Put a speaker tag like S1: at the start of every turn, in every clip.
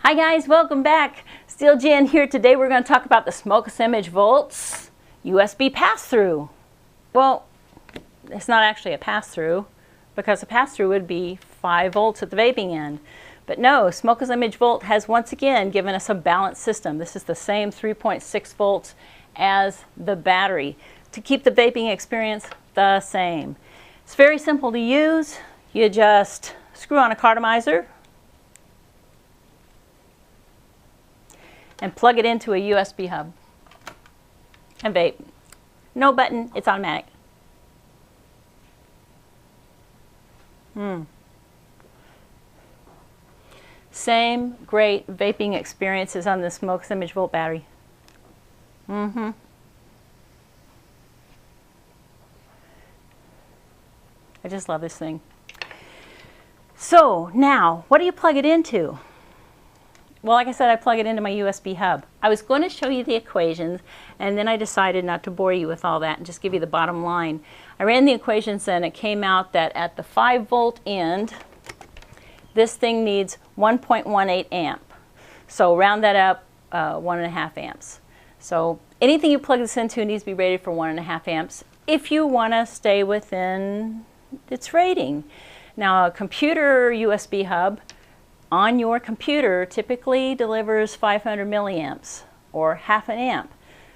S1: Hi guys, welcome back. SteelJan here. Today we're going to talk about the SmokelessImage Volts USB pass-through. Well, it's not actually a pass-through because a pass-through would be 5 volts at the vaping end. But no, SmokelessImage Volt has once again given us a balanced system. This is the same 3.6 volts as the battery to keep the vaping experience the same. It's very simple to use. You just screw on a cartomizer and plug it into a USB hub and vape. No button, it's automatic. Same great vaping experiences on the SmokelessImage Volt battery. I just love this thing. So now, what do you plug it into? Well, like I said, I plug it into my USB hub. I was going to show you the equations, and then I decided not to bore you with all that and just give you the bottom line. I ran the equations and it came out that at the 5 volt end, this thing needs 1.18 amp. So round that up, 1.5 amps. So anything you plug this into needs to be rated for 1.5 amps if you want to stay within its rating. Now a computer USB hub on your computer typically delivers 500 milliamps or half an amp.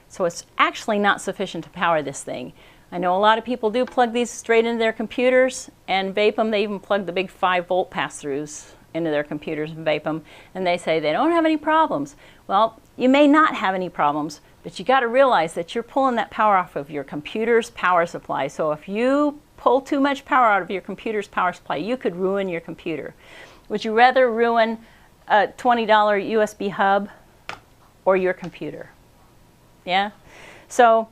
S1: So it's actually not sufficient to power this thing. I know a lot of people do plug these straight into their computers and vape them. They even plug the big 5 volt pass-throughs into their computers and vape them, and they say they don't have any problems. Well, you may not have any problems, but you got to realize that you're pulling that power off of your computer's power supply. So if you pull too much power out of your computer's power supply, you could ruin your computer. Would you rather ruin a $20 USB hub or your computer? Yeah? So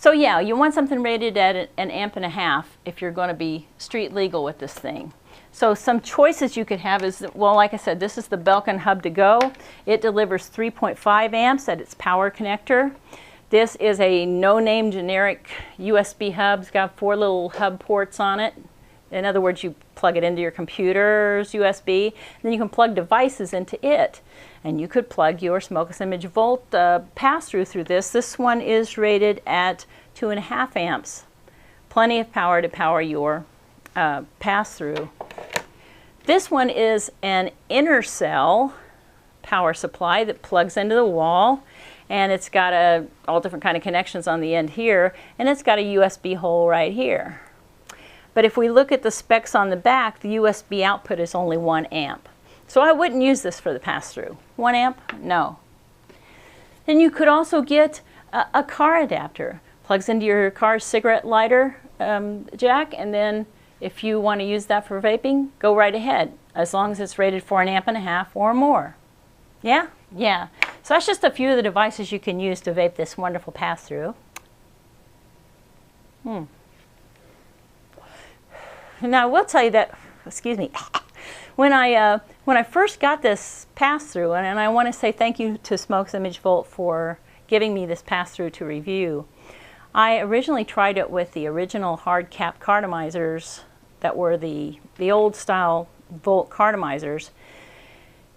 S1: yeah, you want something rated at an amp and a half if you're going to be street legal with this thing. So some choices you could have is, well, like I said, this is the Belkin Hub to Go. It delivers 3.5 amps at its power connector. This is a no-name generic USB hub. It's got 4 little hub ports on it. In other words, you plug it into your computer's USB, then you can plug devices into it. And you could plug your SmokelessImage Volt pass-through through this. This one is rated at 2.5 amps. Plenty of power to power your pass-through. This one is an inner cell power supply that plugs into the wall, and it's got all different kind of connections on the end here, and it's got a USB hole right here. But if we look at the specs on the back, the USB output is only 1 amp. So I wouldn't use this for the pass-through. 1 amp? No. Then you could also get a car adapter. Plugs into your car's cigarette lighter jack, and then if you want to use that for vaping, go right ahead, as long as it's rated for 1.5 amps or more. Yeah? Yeah. So that's just a few of the devices you can use to vape this wonderful pass-through. Now I will tell you that, excuse me, when I first got this pass-through, and I want to say thank you to SmokelessImage Volt for giving me this pass-through to review. I originally tried it with the original hard cap cartomizers that were the old style Volt cartomizers.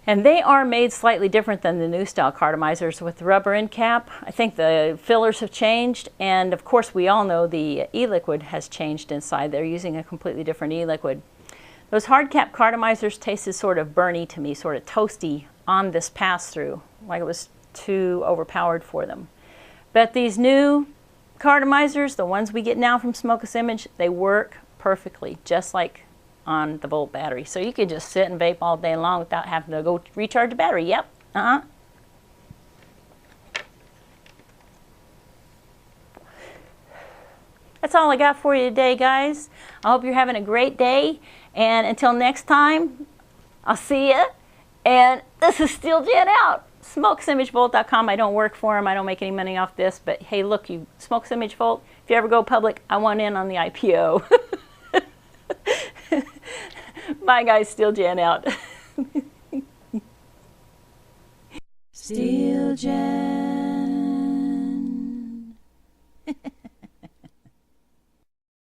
S1: And they are made slightly different than the new style cartomizers with the rubber end cap. I think the fillers have changed, and of course we all know the e-liquid has changed inside. They're using a completely different e-liquid. Those hard cap cartomizers tasted sort of burny to me, sort of toasty on this pass-through, like it was too overpowered for them. But these new cartomizers, the ones we get now from SmokelessImage, they work perfectly, just like on the Volt battery. So you could just sit and vape all day long without having to go recharge the battery. Yep. That's all I got for you today, guys. I hope you're having a great day. And until next time, I'll see you. And this is SteelJan out. SmokelessImageVolt.com. I don't work for them. I don't make any money off this. But hey, look, you SmokelessImage Volt, if you ever go public, I want in on the IPO. Bye guys, SteelJan out. SteelJan.